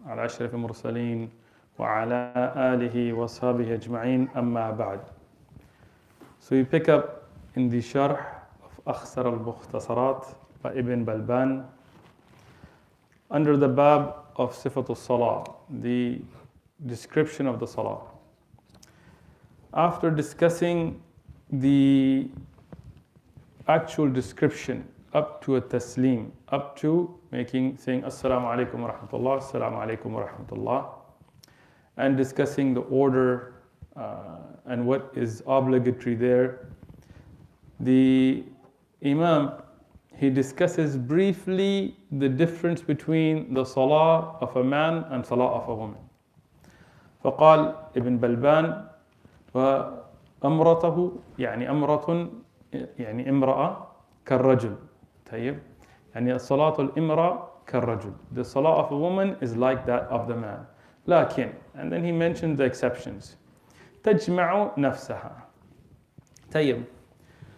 على أشرف المرسلين وعلى آله وصحبه أجمعين أما بعد. So we pick up in the Sharh of Akhsar al-Mukhtasarat by Ibn Balban under the Bab of Sifatul Salah, the description of the Salah. After discussing the actual description up to a taslim, up to saying Assalamu alaikum wa rahmatullah, Assalamu alaikum wa rahmatullah, and discussing the order and what is obligatory there, the Imam, he discusses briefly the difference between the salah of a man and salah of a woman. فقال ابن بلبان وأمرته يعني أمرة يعني امرأة كالرجل. طيب يعني الصلاة الامرأة كالرجل. The salah of a woman is like that of the man. لكن, and then he mentioned the exceptions. تجمع نفسها. طيب.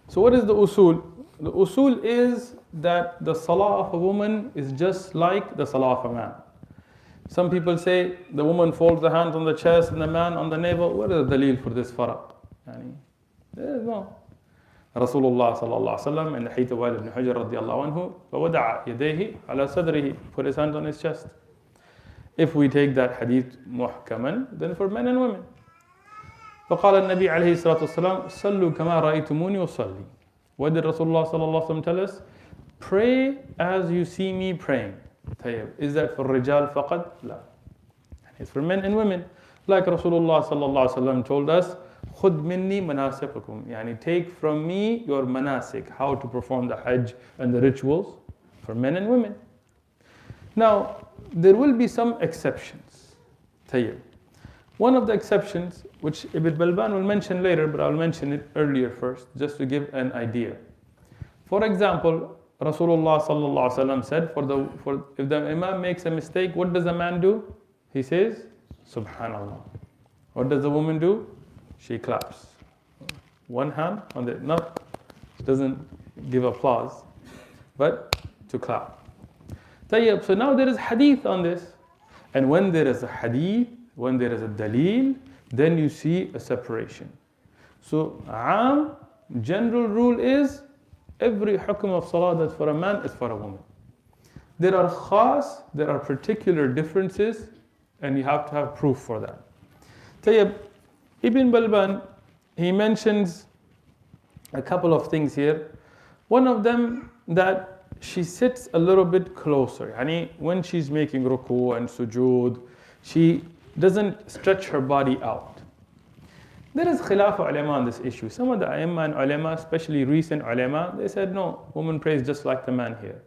So what is the usul? The usul is that the salah of a woman is just like the salah of a man. Some people say the woman folds the hands on the chest and the man on the navel. What is the dalil for this faraq? There is no. Rasulullah sallallahu alaihi wasallam in the hadith of Wa'il ibn Hujr radiyallahu anhu, فَوَدَعَ يَدَيْهِ عَلَى صَدْرِهِ, put his hand on his chest. If we take that hadith muhkaman, then for men and women. فقال النبي عليه الصلاة والسلام صلوا كما رأيتموني أصلي. What did Rasulullah sallallahu alaihi wasallam tell us? Pray as you see me praying. طيب. Is that for الرجال فقط? لا. It's for men and women. Like Rasulullah sallallahu alaihi wasallam told us, خُذْ مِنِّي مَنَاسِقُكُمْ, يعني take from me your manasik, how to perform the hajj and the rituals for men and women. Now, there will be some exceptions. طيب. One of the exceptions, which Ibn Balban will mention later, but I'll mention it earlier first, just to give an idea. For example, Rasulullah sallallahu alaihi wasallam said, if the imam makes a mistake, what does a man do? He says, Subhanallah. What does the woman do? She claps. One hand on the, not, she doesn't give applause, but to clap. Tayyib, so now there is hadith on this. And when there is a hadith, when there is a dalil, then you see a separation. So, general rule is, every hukum of salah that's for a man is for a woman. There are khas, there are particular differences, and you have to have proof for that. Tayyib, Ibn Balban, he mentions a couple of things here. One of them, that she sits a little bit closer. Yani when she's making ruku and sujood, she doesn't stretch her body out. There is khilaf ulama on this issue. Some of the a'imma and ulama, especially recent ulama, they said no, woman prays just like the man here.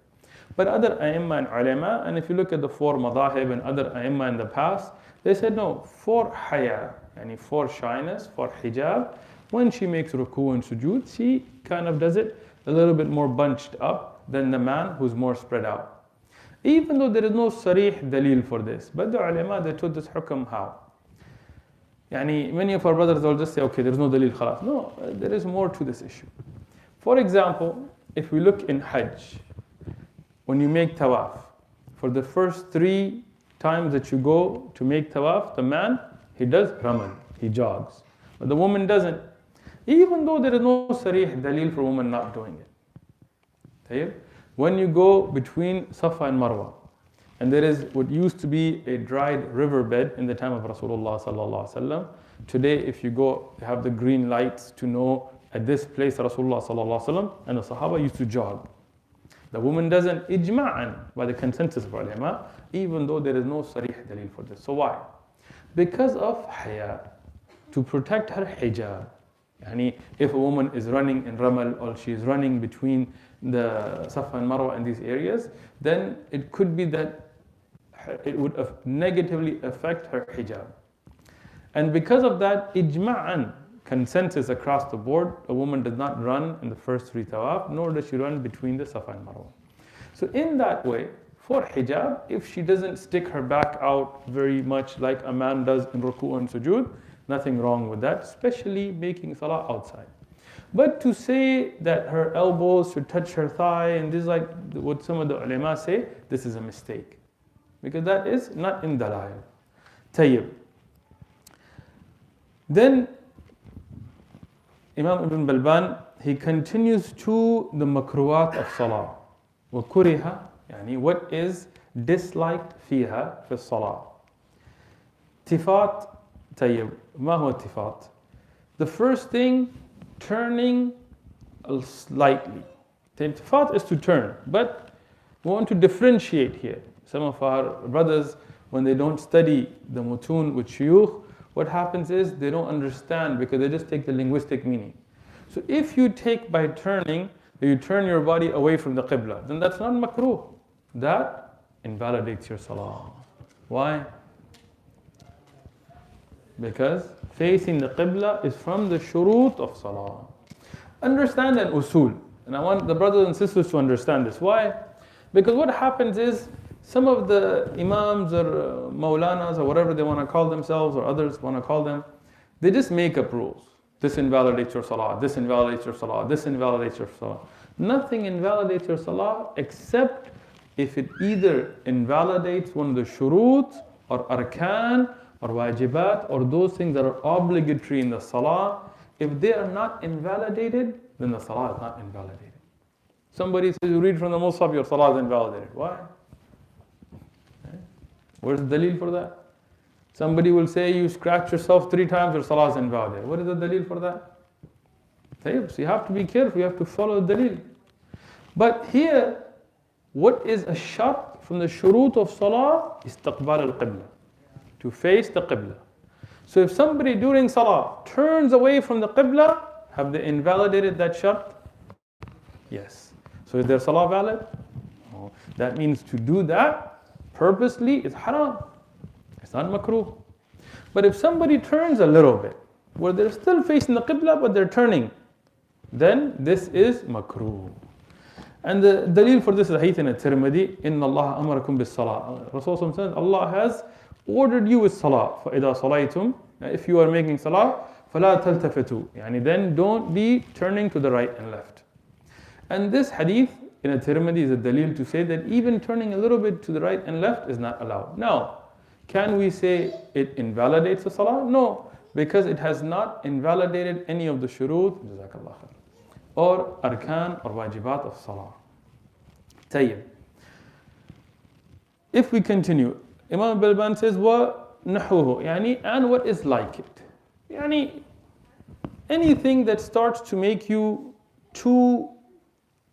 But other a'imma and ulama, and if you look at the four madahib and other a'imma in the past, they said no, for haya, yani for shyness, for hijab, when she makes ruku and sujood, she kind of does it a little bit more bunched up than the man who's more spread out. Even though there is no sarih dalil for this, but the ulama, they told this hukam how. Yani many of our brothers will just say, okay, there's no dalil, khalas. No, there is more to this issue. For example, if we look in Hajj, when you make tawaf, for the first 3 times that you go to make tawaf, the man, he does ramal, he jogs. But the woman doesn't. Even though there is no sarih dalil for woman not doing it. Tayyib? When you go between Safa and Marwa, and there is what used to be a dried riverbed in the time of Rasulullah sallallahu alaihi wasallam. Today, if you go, you have the green lights to know at this place Rasulullah sallallahu alaihi wasallam and the Sahaba used to jog. The woman doesn't, ijma'an, by the consensus of ulama, even though there is no sarih dalil for this. So why? Because of haya, to protect her hijab. Yani if a woman is running in Ramal or she is running between the Safa and Marwa and these areas, then it could be that it would negatively affect her hijab. And because of that, ijma'an, consensus across the board, a woman does not run in the first 3 tawaf, nor does she run between the Safa and Marwa. So in that way, for hijab, if she doesn't stick her back out very much like a man does in ruku and sujood, nothing wrong with that, especially making salah outside. But to say that her elbows should touch her thigh, and this is like what some of the ulama say, this is a mistake. because that is not in dalail. Tayyib. Then Imam Ibn Balban, he continues to the makruhat of salah. وَكُرِهَ يعني what is disliked فيها في الصلاة. Tifat. طيب ما هو التفات? The first thing, turning slightly. The iltifat is to turn, but we want to differentiate here. Some of our brothers, when they don't study the mutun with shuyukh, what happens is they don't understand because they just take the linguistic meaning. So if you take by turning, you turn your body away from the qibla, then that's not makruh. That invalidates your salah. Why? Because facing the qibla is from the shurut of salah. Understand an usul. And I want the brothers and sisters to understand this. Why? Because what happens is some of the imams or maulanas or whatever they want to call themselves or others want to call them, they just make up rules. This invalidates your salah, this invalidates your salah, this invalidates your salah. Nothing invalidates your salah except if it either invalidates one of the shurut or arkan or wajibat or those things that are obligatory in the salah. If they are not invalidated, then the salah is not invalidated. Somebody says, you read from the Mus'haf, your salah is invalidated. Why? Where's the dalil for that? Somebody will say, you scratch yourself 3 times, your salah is invalidated. What is the dalil for that? So you have to be careful, you have to follow the dalil. But here, what is a shart from the shurut of salah? Istiqbal al-qibla. To face the qibla. So if somebody during salah turns away from the qibla, have they invalidated that shart? Yes. So is their salah valid? No. That means to do that purposely is haram. It's not makruh. But if somebody turns a little bit, where they're still facing the qibla but they're turning, then this is makruh. And the dalil for this is hadith in at-Tirmidhi, Inna Allah amarakum bis salah. Rasulullah says, Allah has ordered you with salah. فَإِذَا صَلَيْتُمْ, if you are making salah, فَلَا تَلْتَفِتُوا, يعني then don't be turning to the right and left. And this hadith in at-Tirmidhi is a dalil to say that even turning a little bit to the right and left is not allowed. Now, can we say it invalidates the salah? No, because it has not invalidated any of the shurut or arkan or wajibat of salah. Tayyib. If we continue, Imam Balban says, وَنَحُوهُ, يعني, and what is like it. Yani, anything that starts to make you too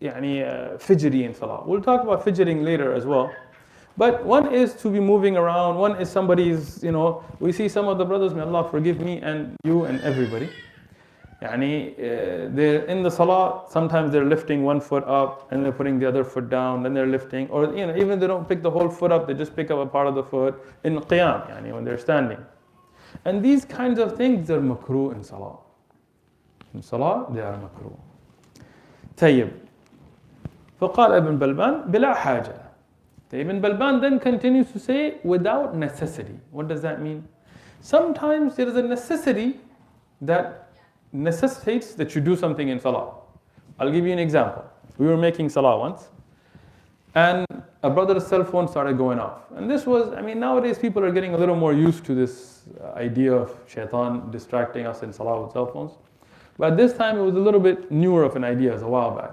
fidgety in salah. We'll talk about fidgeting later as well. But one is to be moving around, one is somebody's, we see some of the brothers, may Allah forgive me and you and everybody. They're in the salah, sometimes they're lifting one foot up and they're putting the other foot down, then they're lifting, or even they don't pick the whole foot up, they just pick up a part of the foot in qiyam, when they're standing. And these kinds of things, they're makruh in salah. In salah, they are makruh. Tayyib. فقال Ibn Balban, بلا حاجة. Ibn Balban then continues to say, without necessity. What does that mean? Sometimes there is a necessity that necessitates that you do something in salah. I'll give you an example. We were making salah once, and a brother's cell phone started going off. And this was, nowadays people are getting a little more used to this idea of shaitan distracting us in salah with cell phones. But at this time it was a little bit newer of an idea, as a while back.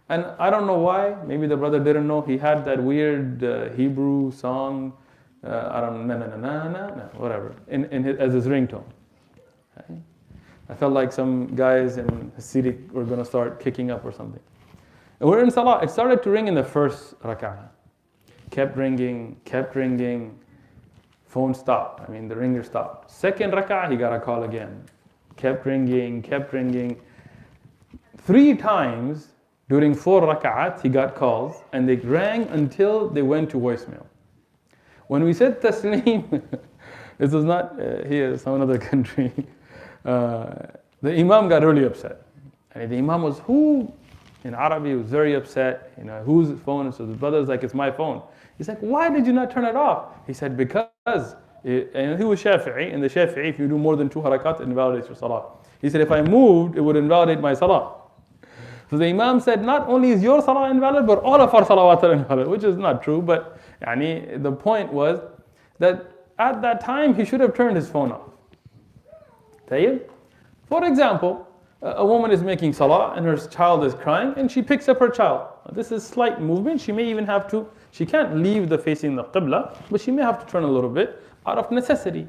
And I don't know why, maybe the brother didn't know, he had that weird Hebrew song, I don't know, whatever, as his ringtone. Okay? I felt like some guys in Hasidic were going to start kicking up or something. And we're in salah, it started to ring in the first rak'ah. Kept ringing, phone stopped, the ringer stopped. Second rak'ah, he got a call again. Kept ringing. 3 times during 4 rak'at, he got calls, and they rang until they went to voicemail. When we said taslim, this was not here, some other country, the imam got really upset. And the imam was, in Arabic, he was very upset, whose phone? So the brother's like, it's my phone. He's like, why did you not turn it off? He said, because, and he was Shafi'i, and the Shafi'i, if you do more than 2 harakat, it invalidates your salah. He said, if I moved, it would invalidate my salah. So the imam said, not only is your salah invalid, but all of our salawat are invalid, which is not true, but The point was that at that time he should have turned his phone off. طيب? For example, a woman is making salah and her child is crying and she picks up her child. This is slight movement. She may even have to, she can't leave the facing the qibla, but she may have to turn a little bit out of necessity.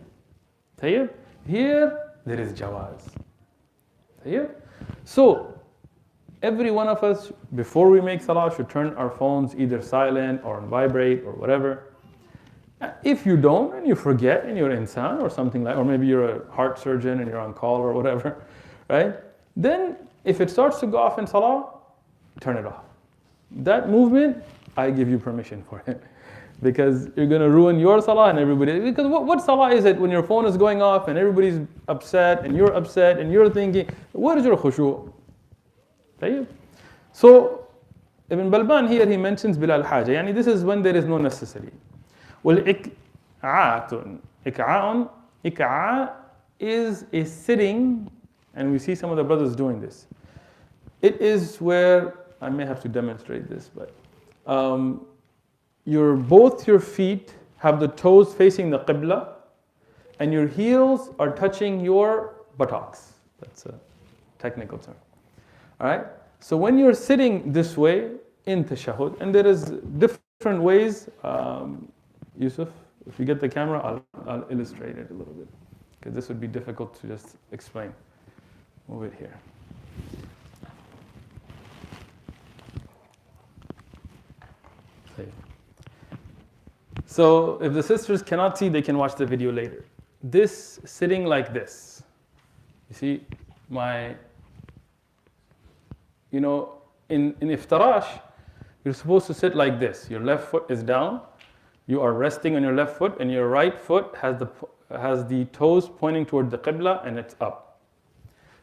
طيب? Here there is jawaz. طيب? So every one of us, before we make salah, should turn our phones either silent or on vibrate or whatever. If you don't and you forget and you're insan or something like, or maybe you're a heart surgeon and you're on call or whatever, right? Then if it starts to go off in salah, turn it off. That movement, I give you permission for it. Because you're going to ruin your salah and everybody. Because what salah is it when your phone is going off and everybody's upset and you're thinking, what is your khushu'? So Ibn Balban here, he mentions Bilal Haja. This is when there is no necessity. Ik'a'atun. Ik'a' is a sitting, and we see some of the brothers doing this. It is where, I may have to demonstrate this, but both your feet have the toes facing the qibla, and your heels are touching your buttocks. That's a technical term. All right? So when you're sitting this way in tashahhud, and there is different ways, Yusuf, if you get the camera, I'll illustrate it a little bit, because this would be difficult to just explain. Move it here. So if the sisters cannot see, they can watch the video later. This sitting like this. You see, in iftirash, you're supposed to sit like this. Your left foot is down. You are resting on your left foot, and your right foot has the toes pointing toward the qibla, and it's up.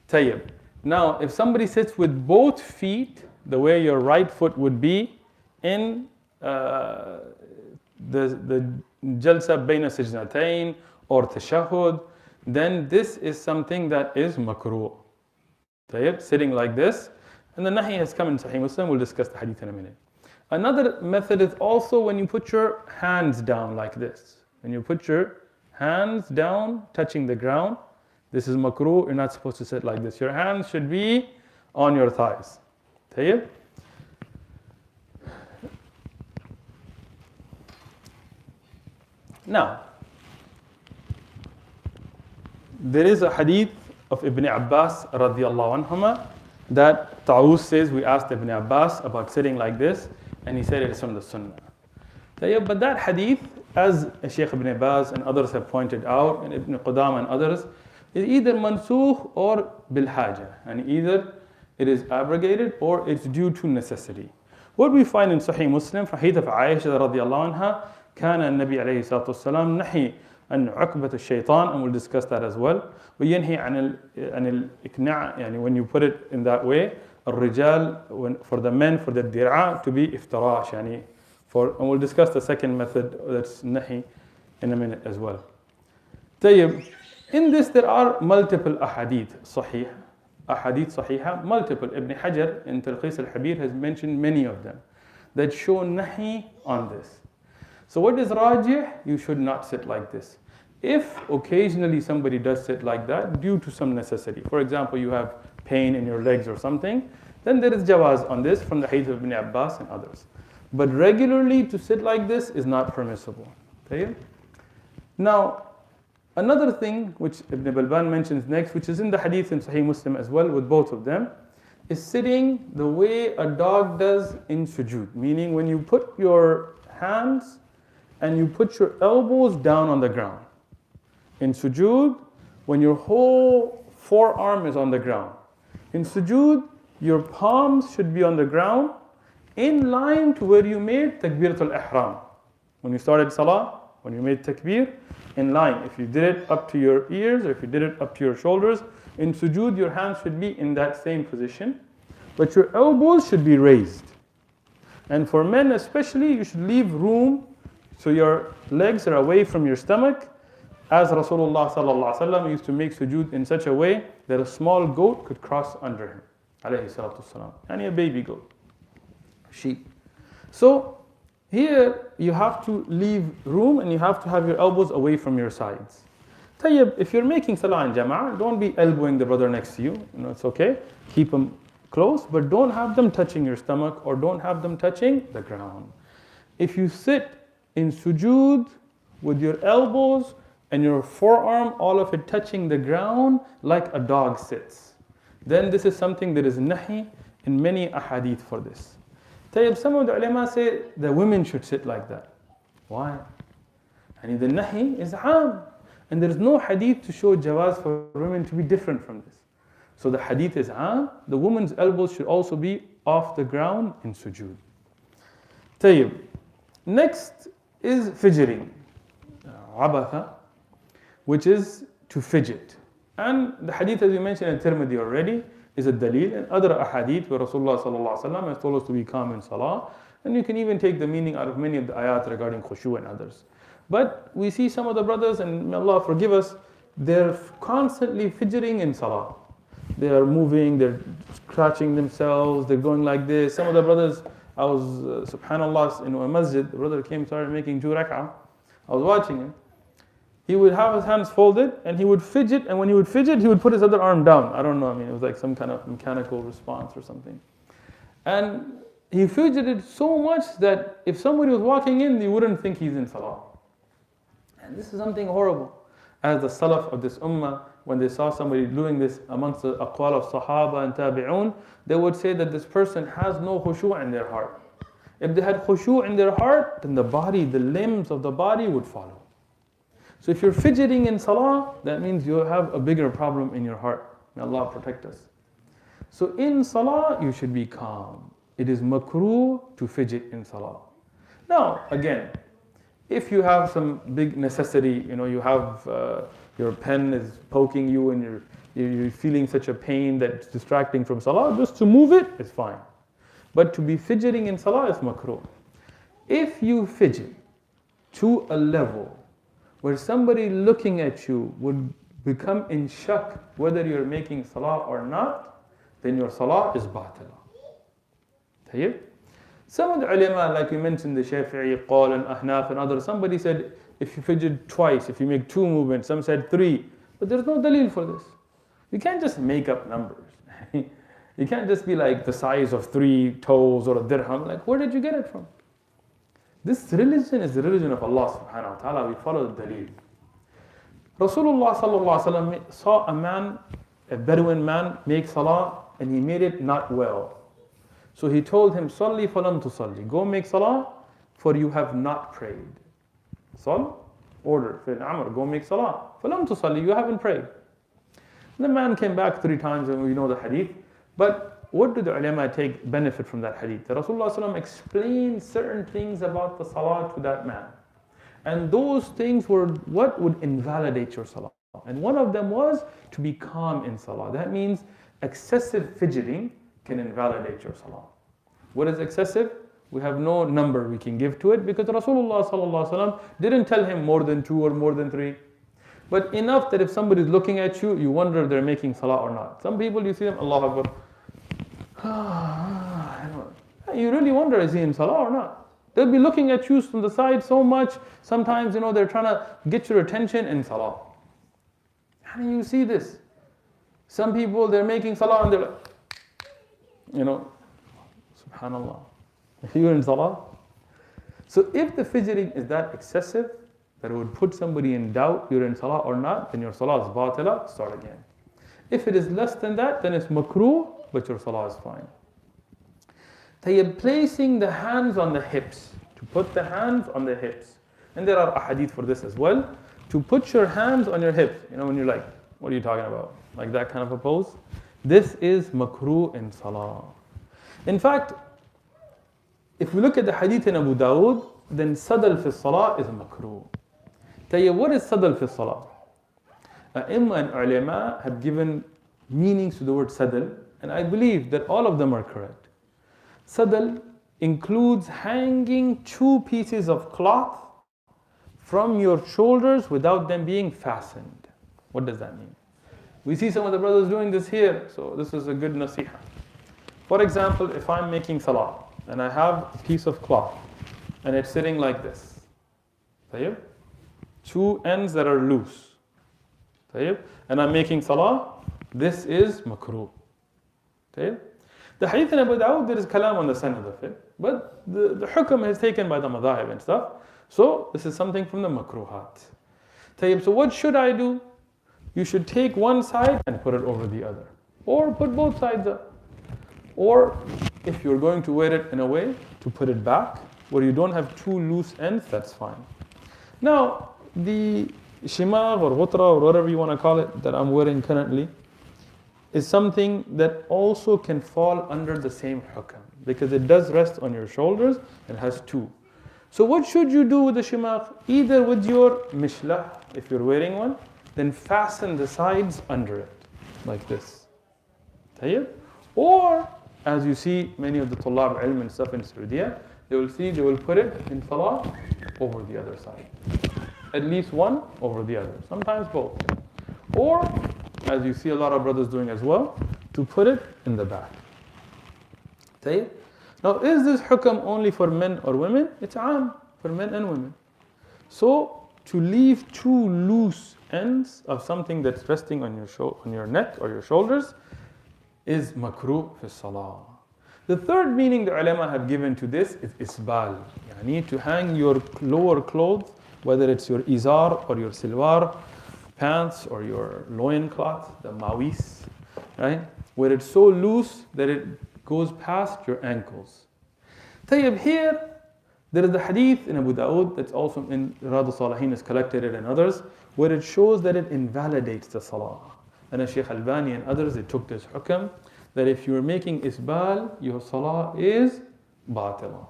Tayyib. Now, if somebody sits with both feet, the way your right foot would be in the jalsa bayna sajdatayn or tashahhud, then this is something that is makruh. Tayyib, sitting like this. And the nahi has come in Sahih Muslim. We'll discuss the hadith in a minute. Another method is also when you put your hands down like this. When you put your hands down, touching the ground, this is makruh. You're not supposed to sit like this. Your hands should be on your thighs. Tayyib? Now, there is a hadith of Ibn Abbas radiallahu anhuma that Ta'us says, we asked Ibn Abbas about sitting like this, and he said it is from the Sunnah. But that hadith, as Shaykh Ibn Abbas and others have pointed out, and Ibn Qudama and others, is either mansukh or bil haja, and either it is abrogated or it's due to necessity. What we find in Sahih Muslim, from hadith of Aisha radiallahu anha, كان النبي عليه الصلاة والسلام نحي عن عقبة الشيطان, and we'll discuss that as well. وينهي عن الإقناع, when you put it in that way, الرجال, for the men, for the dir'a to be iftirash, and we'll discuss the second method, that's nahi, in a minute as well. طيب, in this there are multiple ahadith sahiha, multiple. Ibn Hajar in Talqis al-Habir has mentioned many of them that show nahi on this. So what is rajih? You should not sit like this. If occasionally somebody does sit like that due to some necessity, for example, you have pain in your legs or something, then there is jawaz on this from the hadith of Ibn Abbas and others. But regularly to sit like this is not permissible. Okay? Now, another thing which Ibn Balban mentions next, which is in the hadith in Sahih Muslim as well with both of them, is sitting the way a dog does in sujood. Meaning when you put your hands and you put your elbows down on the ground. In sujood, when your whole forearm is on the ground. In sujood, your palms should be on the ground in line to where you made takbiratul ihram. When you started salah, when you made takbir, in line. If you did it up to your ears or if you did it up to your shoulders, in sujood, your hands should be in that same position. But your elbows should be raised. And for men especially, you should leave room so your legs are away from your stomach, as Rasulullah sallallahu alaihi wasallam used to make sujood in such a way that a small goat could cross under him, alayhi salatu wasalam, and a baby goat, sheep. So Here, you have to leave room and you have to have your elbows away from your sides. Tayyib, if you're making salah in jama'ah, don't be elbowing the brother next to you. It's okay. Keep them close, but don't have them touching your stomach or don't have them touching the ground. If you sit in sujood with your elbows and your forearm, all of it touching the ground like a dog sits, then this is something that is nahi in many ahadith for this. Tayyib, some of the ulama say the women should sit like that. Why? And the nahi is aam. And there is no hadith to show jawaz for women to be different from this. So the hadith is aam. The woman's elbows should also be off the ground in sujood. Tayyib. Next is fidgeting. Abatha, which is to fidget. And the hadith, as we mentioned in Tirmidhi already, is a dalil, and other ahadith where Rasulullah sallallahu alaihi wasallam has told us to be calm in salah. And you can even take the meaning out of many of the ayat regarding khushu and others. But we see some of the brothers, and may Allah forgive us, they're constantly fidgeting in salah. They are moving, they're scratching themselves, they're going like this. Some of the brothers, I was, subhanallah, in a masjid, the brother came, started making 2 rak'ah. I was watching him. He would have his hands folded and he would fidget, and when he would fidget, he would put his other arm down. I don't know, it was like some kind of mechanical response or something. And he fidgeted so much that if somebody was walking in, you wouldn't think he's in salah. And this is something horrible. As the salaf of this ummah, when they saw somebody doing this amongst the aqwal of sahaba and tabi'un, they would say that this person has no khushu' in their heart. If they had khushu' in their heart, then the body, the limbs of the body would follow. So if you're fidgeting in salah, that means you have a bigger problem in your heart. May Allah protect us. So in salah, you should be calm. It is makruh to fidget in salah. Now, again, if you have some big necessity, you have your pen is poking you and you're feeling such a pain that's distracting from salah, just to move it is fine. But to be fidgeting in salah is makruh. If you fidget to a level where somebody looking at you would become in shak whether you're making salah or not, then your salah is batila. Tayyib? Some of the ulama, like we mentioned, the Shafi'i, Qawl and Ahnaf and others, somebody said if you fidget twice, if you make 2 movements, some said 3. But there's no dalil for this. You can't just make up numbers. You can't just be like the size of 3 toes or a dirham. Like, where did you get it from? This religion is the religion of Allah subhanahu wa ta'ala. We follow the dalil. Rasulullah sallallahu alaihi wasallam saw a man, a Bedouin man, make salah and he made it not well. So he told him, Salli falam tusalli. Go make salah, for you have not prayed. Sal, order, fi'l amr, go make salah. Falam tusalli, you haven't prayed. The man came back 3 times and we know the hadith. But what do the ulama take benefit from that hadith? The Rasulullah explained certain things about the salah to that man. And those things were what would invalidate your salah. And one of them was to be calm in salah. That means excessive fidgeting can invalidate your salah. What is excessive? We have no number we can give to it because Rasulullah didn't tell him more than 2 or more than 3. But enough that if somebody is looking at you, you wonder if they're making salah or not. Some people, you see them, Allahu Akbar. You really wonder, is he in salah or not? They'll be looking at you from the side so much. Sometimes, they're trying to get your attention in salah. How do you see this? Some people, they're making salah and they're like, subhanallah. If you're in salah. So if the fidgeting is that excessive, that it would put somebody in doubt, you're in salah or not, then your salah is batila, start again. If it is less than that, then it's makruh, but your salah is fine. Tayyib, placing the hands on the hips, to put the hands on the hips. And there are ahadith for this as well. To put your hands on your hips, when you're like, what are you talking about? Like that kind of a pose. This is makruh in salah. In fact, if we look at the hadith in Abu Dawood, then sadal fi salah is makruh. Tayyib, what is sadal fi salah? A'imma and ulama have given meanings to the word sadal, and I believe that all of them are correct. Sadal includes hanging 2 pieces of cloth from your shoulders without them being fastened. What does that mean? We see some of the brothers doing this here, so this is a good nasiha. For example, if I'm making salah and I have a piece of cloth and it's sitting like this. طيب? Two ends that are loose. طيب? And I'm making salah. This is makruh. طيب? The hadith in Abu Dawud, there is kalam on the sanad of it. But the hukm is taken by the madhahib and stuff. So this is something from the makruhat. طيب, so what should I do? You should take one side and put it over the other. Or put both sides up. Or if you're going to wear it in a way to put it back, where you don't have two loose ends, that's fine. Now, the shimagh or ghutra or whatever you want to call it that I'm wearing currently is something that also can fall under the same hukam because it does rest on your shoulders and has two. So what should you do with the shimagh? Either with your mishlah, if you're wearing one, then fasten the sides under it, like this. طيب? Or, as you see many of the tullab ilm and stuff in Saudi, they will put it in salah over the other side. At least one over the other, sometimes both. Or, as you see a lot of brothers doing as well, to put it in the back. طيب? Now, is this hukam only for men or women? It's am, for men and women. So, to leave two loose ends of something that's resting on your neck or your shoulders is makruh fi salah. The third meaning the ulama have given to this is isbal. Yani to hang your lower clothes, whether it's your izar or your silwar, pants or your loin cloth, the mawis, right? Where it's so loose that it goes past your ankles. Tayyib, here, there is the hadith in Abu Dawud that's also in Riyadh al-Salihin is collected and others, where it shows that it invalidates the salah. And as Shaykh Albani and others, they took this hukam that if you're making isbal, your salah is batila.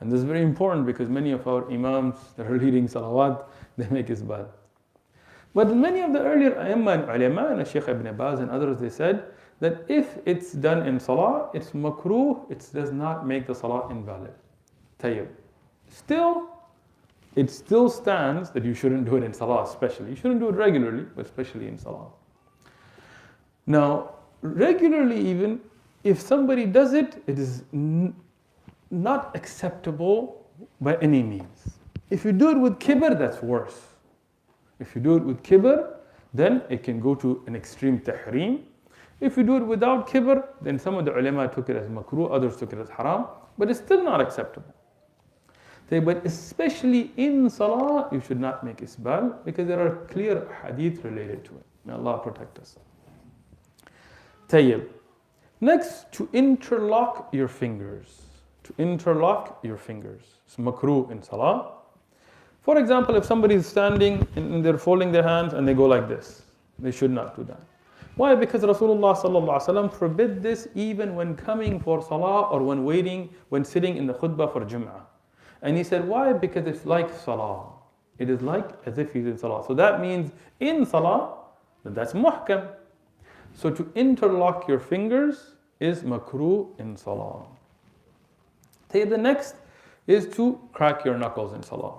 And this is very important because many of our imams that are leading salawat, they make isbal. But many of the earlier aimma and ulama, and Shaykh Ibn Baz and others, they said that if it's done in salah, it's makruh, it does not make the salah invalid. Tayyib. It still stands that you shouldn't do it in salah especially. You shouldn't do it regularly, but especially in salah. Now, regularly even, if somebody does it, it is not acceptable by any means. If you do it with kibr, that's worse. If you do it with kibr, then it can go to an extreme tahreem. If you do it without kibr, then some of the ulama took it as makruh, others took it as haram, but it's still not acceptable. But especially in salah, you should not make isbal because there are clear hadith related to it. May Allah protect us. Tayyib. Next, to interlock your fingers. To interlock your fingers. It's makruh in salah. For example, if somebody is standing and they're folding their hands and they go like this, they should not do that. Why? Because Rasulullah sallallahu alaihi wasallam forbid this even when coming for salah or when sitting in the khutbah for Jum'ah. And he said, why? Because it's like salah. It is like as if he's in salah. So that means in salah, that's muhkam. So to interlock your fingers is makruh in salah. The next is to crack your knuckles in salah.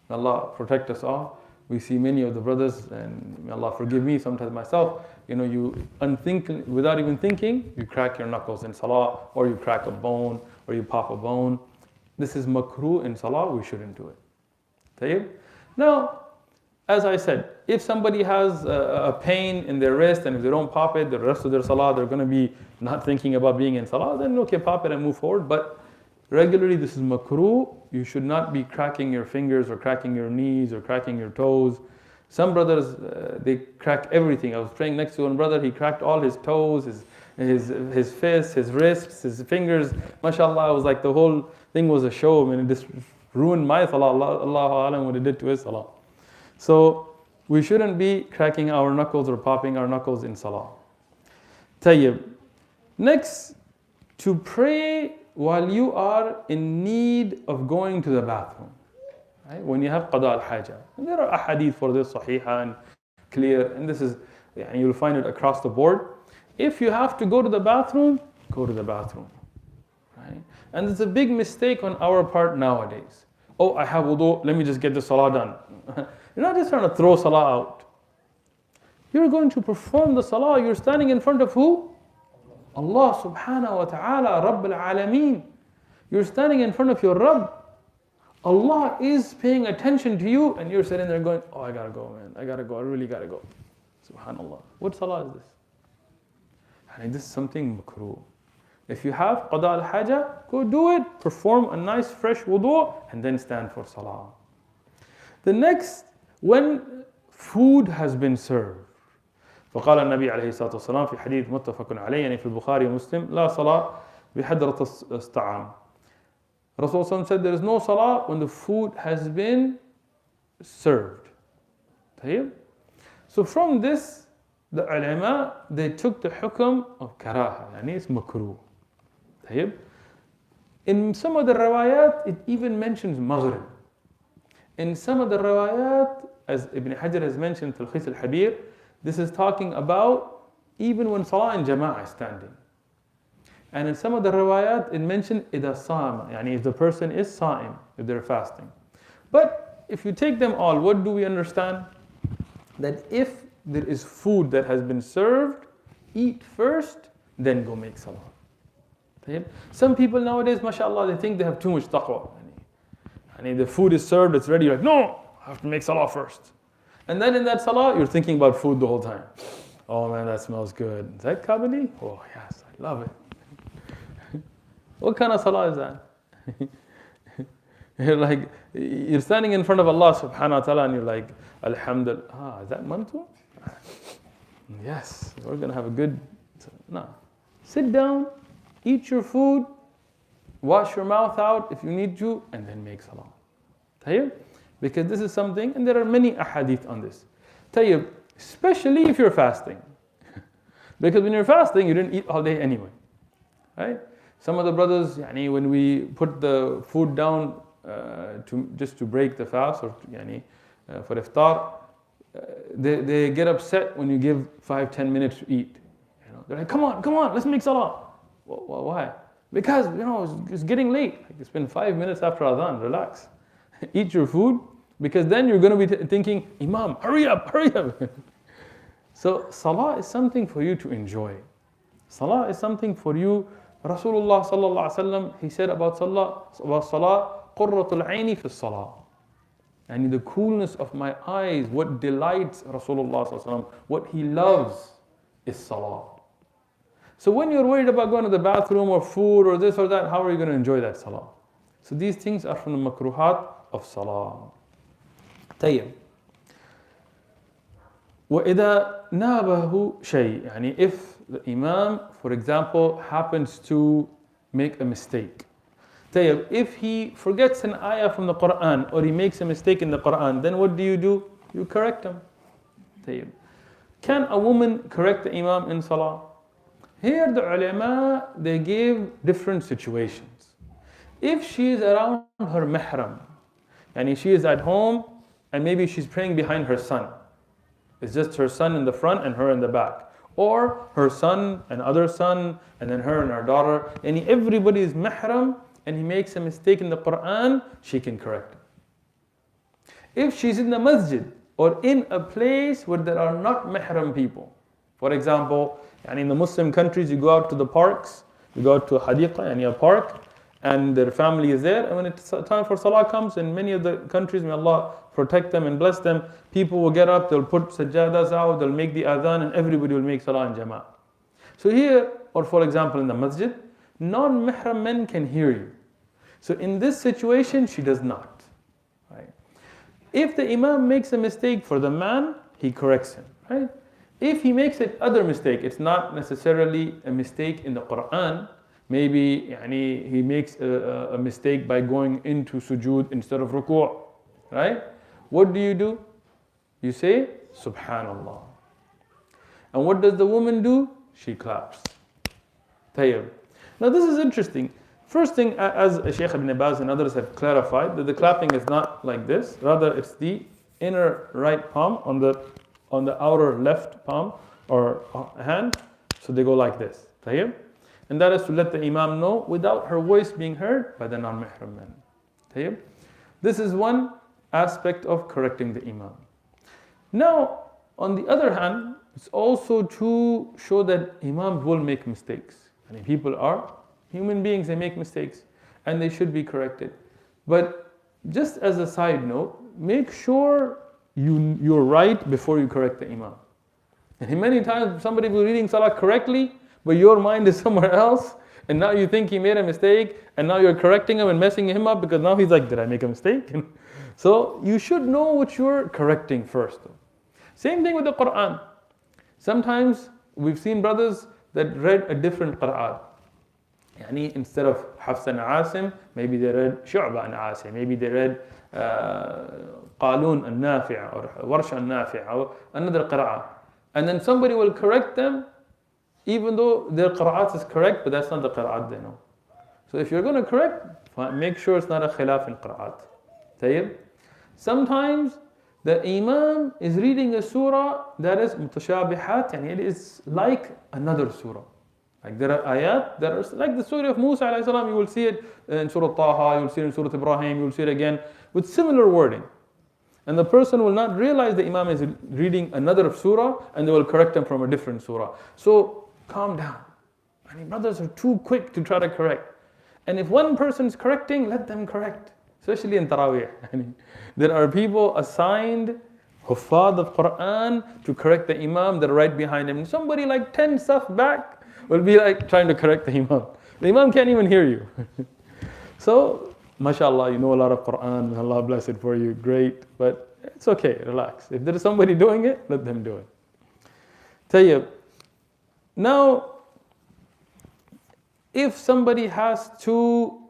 May Allah protect us all. We see many of the brothers, and may Allah forgive me, sometimes myself, you without even thinking, you crack your knuckles in salah, or you crack a bone, or you pop a bone. This is makruh in salah, we shouldn't do it. Tayyib? Now, as I said, if somebody has a pain in their wrist and if they don't pop it, the rest of their salah, they're going to be not thinking about being in salah, then okay, pop it and move forward. But regularly, this is makruh. You should not be cracking your fingers or cracking your knees or cracking your toes. Some brothers, they crack everything. I was praying next to one brother, he cracked all his toes, his fists, his wrists, his fingers. MashaAllah, it was like the whole thing was a show. I mean, it just ruined my salah. Allahu Alam what it did to his salah. So, we shouldn't be cracking our knuckles or popping our knuckles in salah. Tayyib. Next, to pray while you are in need of going to the bathroom. Right? When you have qada al-haja. There are ahadith for this, sahiha and clear, and this is, you'll find it across the board. If you have to go to the bathroom, go to the bathroom. Right? And it's a big mistake on our part nowadays. Oh, I have wudu, let me just get the salah done. You're not just trying to throw salah out. You're going to perform the salah. You're standing in front of who? Allah subhanahu wa ta'ala, Rabb al-Alameen. You're standing in front of your Rabb. Allah is paying attention to you, and you're sitting there going, oh, I gotta go, man. I gotta go. I really gotta go. Subhanallah. What salah is this? And this is something makruh. If you have qada al-haja, go do it. Perform a nice fresh wudu, and then stand for salah. The next, when food has been served. فقال النبي عليه الصلاة والسلام في حديث متفق عليه يعني في البخاري ومسلم لا صلاة بحضرة الطعام. Rasulullah said there is no salah when the food has been served. طيب? So from this, the ulama, they took the hukm of karaha, yani it's makruh. طيب? In some of the riwayat, it even mentions maghrib. In some of the riwayat, as Ibn Hajar has mentioned, Talkhis al-Habir, this is talking about even when salah in jama'ah is standing. And in some of the riwayat, it mentioned إِذَا صَامَ, yani if the person is sa'im, if they're fasting. But if you take them all, what do we understand? That if there is food that has been served, eat first, then go make salah. Some people nowadays, mashallah, they think they have too much taqwa. And the food is served, it's ready, you're like, no, I have to make salah first. And then in that salah, you're thinking about food the whole time. Oh man, that smells good. Is that kabali? Oh yes, I love it. What kind of salah is that? You're standing in front of Allah subhanahu wa ta'ala and you're like, Alhamdulillah, is that mantu? Yes, we're going to have a good, no. Sit down, eat your food, wash your mouth out if you need to, and then make salah. Tayyib? Because this is something, and there are many ahadith on this. Tayyib, especially if you're fasting. Because when you're fasting, you didn't eat all day anyway. Right? Some of the brothers, when we put the food down just to break the fast or for iftar, they get upset when you give 5-10 minutes to eat. They're like, come on, let's make salah. Well, why? Because it's getting late. It's been 5 minutes after adhan. Relax. Eat your food, because then you're going to be thinking, Imam, hurry up. So salah is something for you to enjoy. Salah is something for you. Rasulullah sallallahu alaihi wasallam, he said about salah, qurratul aini fi salah. And the coolness of my eyes, what delights Rasulullah sallallahu alaihi wasallam, what he loves is salah. So when you're worried about going to the bathroom or food or this or that, how are you going to enjoy that salah? So these things are from the makruhat of salah. طيب. وإذا نابه شيء, يعني if the imam, for example, happens to make a mistake. طيب, if he forgets an ayah from the Quran or he makes a mistake in the Quran, then what do? You correct him. طيب. Can a woman correct the imam in salah? Here the ulama, they gave different situations. If she is around her mahram, and she is at home, and maybe she's praying behind her son. It's just her son in the front and her in the back. Or her son and other son, and then her and her daughter. And everybody is mahram, and he makes a mistake in the Quran, she can correct him. If she's in the masjid, or in a place where there are not mahram people. For example, in the Muslim countries, you go out to the parks, you go out to a hadiqa, a park, and their family is there. And when it's time for salah comes, in many of the countries, may Allah protect them and bless them, people will get up, they'll put sajjadas out, they'll make the adhan, and everybody will make salah in jama'ah. So here, or for example in the masjid, non-mahram men can hear you. So in this situation, she does not. Right? If the imam makes a mistake for the man, he corrects him. Right? If he makes another mistake, it's not necessarily a mistake in the Quran. Maybe he makes a mistake by going into sujood instead of ruku'. Right? What do? You say, Subhanallah. And what does the woman do? She claps. Tayyib. Now this is interesting. First thing, as Shaykh Ibn Baz and others have clarified, that the clapping is not like this. Rather, it's the inner right palm on the outer left palm or hand. So they go like this. Tayyib. And that is to let the imam know without her voice being heard by the non-mahram men. Tayyib. This is one aspect of correcting the imam. Now, on the other hand, it's also to show that imams will make mistakes. People are human beings, they make mistakes. and they should be corrected. But just as a side note, make sure you're right before you correct the imam. And many times somebody will be reading salah correctly, but your mind is somewhere else, and now you think he made a mistake, and now you're correcting him and messing him up because now he's like, did I make a mistake? So you should know what you're correcting first. Same thing with the Quran. Sometimes we've seen brothers that read a different Quran. Yani instead of Hafs and Asim, maybe they read Shu'ba and Asim, maybe they read Qalun and Nafi' or Warsh and Nafi' or another Qira'ah. And then somebody will correct them, even though their Qira'at is correct, but that's not the Qira'at they know. So if you're going to correct, make sure it's not a khilaf in Qira'at. Tayyib? Sometimes the Imam is reading a surah that is mutashabihat, and it is like another surah. Like there are ayat that are like the story of Musa alayhi salam, you will see it in Surah Taha, you will see it in Surah Ibrahim, you will see it again with similar wording. And the person will not realize the Imam is reading another surah and they will correct him from a different surah. So calm down. I mean, brothers are too quick to try to correct. And if one person is correcting, let them correct. Especially in Taraweeh. I mean, there are people assigned Huffaz of Quran to correct the Imam that are right behind him. Somebody like 10 saf back will be like trying to correct the Imam. The Imam can't even hear you. So, mashallah, you know a lot of Quran. Allah bless it for you. Great. But it's okay. Relax. If there is somebody doing it, let them do it. Tayyib. Now, if somebody has to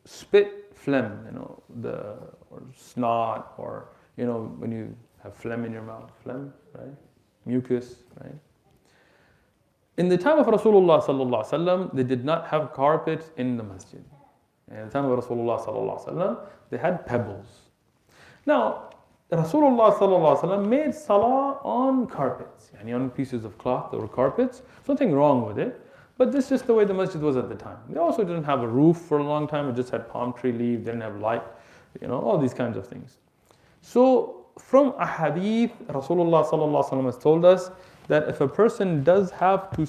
spit phlegm, or snot, or, when you have phlegm in your mouth, phlegm, right? Mucus, right? In the time of Rasulullah sallallahu alaihi wasallam, they did not have carpets in the masjid. In the time of Rasulullah sallallahu alaihi wasallam, they had pebbles. Now, Rasulullah sallallahu alaihi wasallam made salah on carpets, on pieces of cloth that were carpets. Nothing wrong with it, but this is just the way the masjid was at the time. They also didn't have a roof for a long time. It just had palm tree leaves, didn't have light, all these kinds of things. So, from a hadith, Rasulullah sallallahu alaihi wasallam has told us that if a person does have to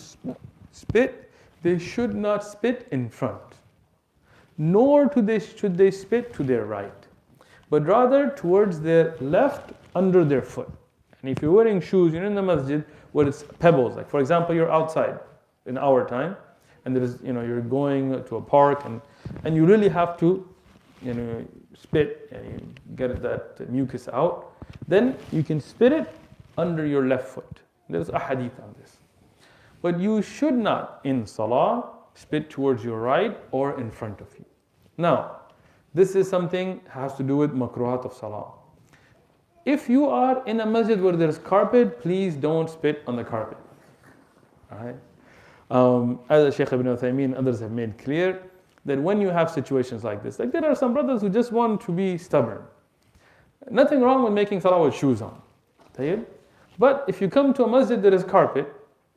spit, they should not spit in front, nor should they spit to their right, but rather towards their left under their foot. And if you're wearing shoes, you're in the masjid where it's pebbles, like for example, you're outside in our time, and there is, you're going to a park, and you really have to, spit and you get that mucus out, then you can spit it under your left foot. There's a hadith on this. But you should not, in salah, spit towards your right or in front of you. Now, this is something has to do with makruhat of salah. If you are in a masjid where there's carpet, please don't spit on the carpet. Alright? As Shaykh Ibn Uthaymeen and others have made clear, that when you have situations like this, like there are some brothers who just want to be stubborn. Nothing wrong with making salah with shoes on. Tayyib? But if you come to a masjid that is carpet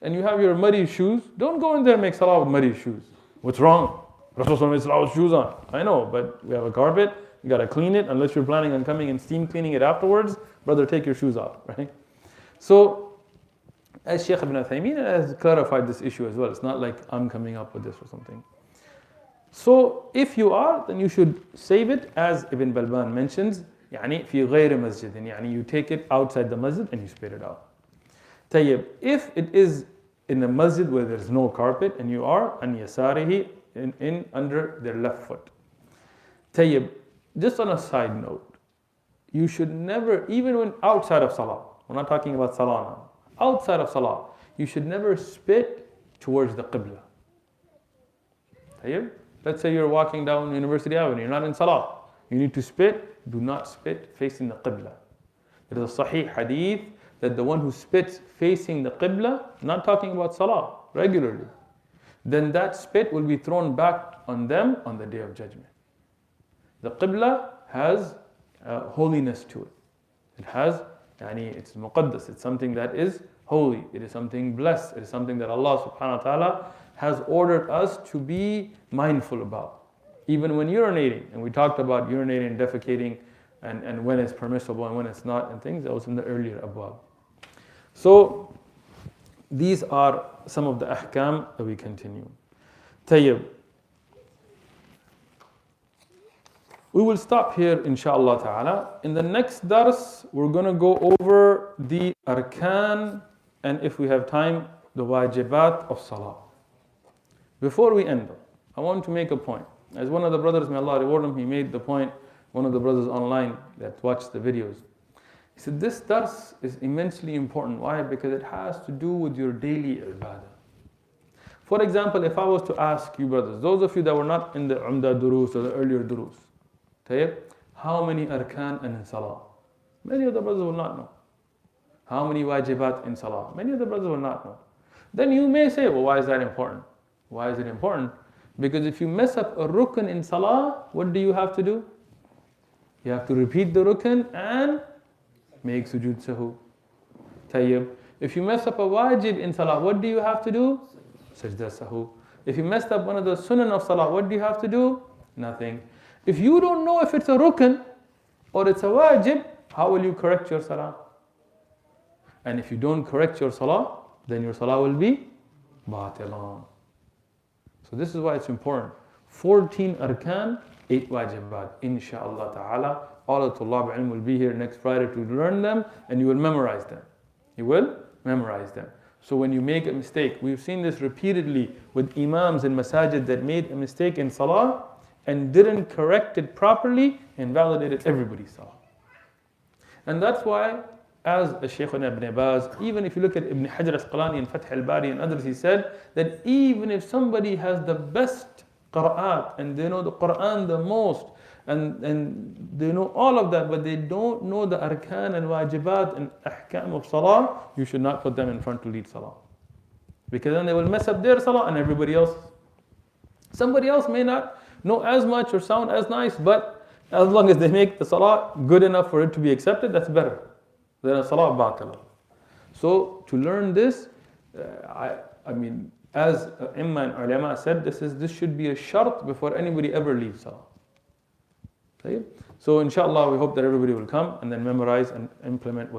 and you have your muddy shoes, don't go in there and make salah with muddy shoes. What's wrong? Rasulullah made salah with shoes on. I know, but we have a carpet, you gotta clean it unless you're planning on coming and steam cleaning it afterwards. Brother, take your shoes off, right? So, as Shaykh Ibn Uthaymeen has clarified this issue as well. It's not like I'm coming up with this or something. So, if you are, then you should save it as Ibn Balban mentions, في غير مسجد, you take it outside the masjid and you spit it out. Tayyib, if it is in a masjid where there's no carpet and you are an yasarihi, in under their left foot. Tayyib, just on a side note, you should never, even when outside of salah, we're not talking about salah now, outside of salah, you should never spit towards the qibla. Tayyib, let's say you're walking down University Avenue, you're not in salah, you need to spit. Do not spit facing the Qibla. There is a Sahih hadith that the one who spits facing the Qibla, not talking about Salah, regularly, then that spit will be thrown back on them on the Day of Judgment. The Qibla has holiness to it. It has, it's muqaddas, it's something that is holy, it is something blessed, it is something that Allah subhanahu wa ta'ala has ordered us to be mindful about. Even when urinating, and we talked about urinating and defecating and when it's permissible and when it's not and things, that was in the earlier abwab. So, these are some of the ahkam that we continue. Tayyib. We will stop here, inshallah ta'ala. In the next dars, we're going to go over the arkan and, if we have time, the wajibat of salah. Before we end, I want to make a point. As one of the brothers, may Allah reward him, he made the point, one of the brothers online that watched the videos. He said, this dars is immensely important. Why? Because it has to do with your daily ibadah. For example, if I was to ask you brothers, those of you that were not in the Umdah Durus or the earlier Durus, how many arkan in salah? Many of the brothers will not know. How many wajibat in salah? Many of the brothers will not know. Then you may say, well, why is that important? Why is it important? Because if you mess up a rukn in salah, what do you have to do? You have to repeat the rukn and make sujood sahu. Tayyib. If you mess up a wajib in salah, what do you have to do? Sajda sahu. If you messed up one of the sunan of salah, what do you have to do? Nothing. If you don't know if it's a rukn or it's a wajib, how will you correct your salah? And if you don't correct your salah, then your salah will be batilan. So this is why it's important. 14 arkan, 8 wajibat. Insha'Allah ta'ala. All the Tullab ilm will be here next Friday to learn them, and you will memorize them. You will memorize them. So when you make a mistake, we've seen this repeatedly with imams in masajid that made a mistake in salah and didn't correct it properly, invalidated everybody's salah. And that's why, as Shaykhuna Ibn Baz, even if you look at Ibn Hajar Asqalani and Fath al-Bari and others, he said that even if somebody has the best qira'at and they know the Quran the most and they know all of that, but they don't know the arkan and wajibat and ahkam of salah, you should not put them in front to lead salah. Because then they will mess up their salah and everybody else. Somebody else may not know as much or sound as nice, but as long as they make the salah good enough for it to be accepted, that's better than a salah batila. So to learn this, I mean, as Imam and ulama said, this should be a shart before anybody ever leaves salah. So inshallah, we hope that everybody will come and then memorize and implement what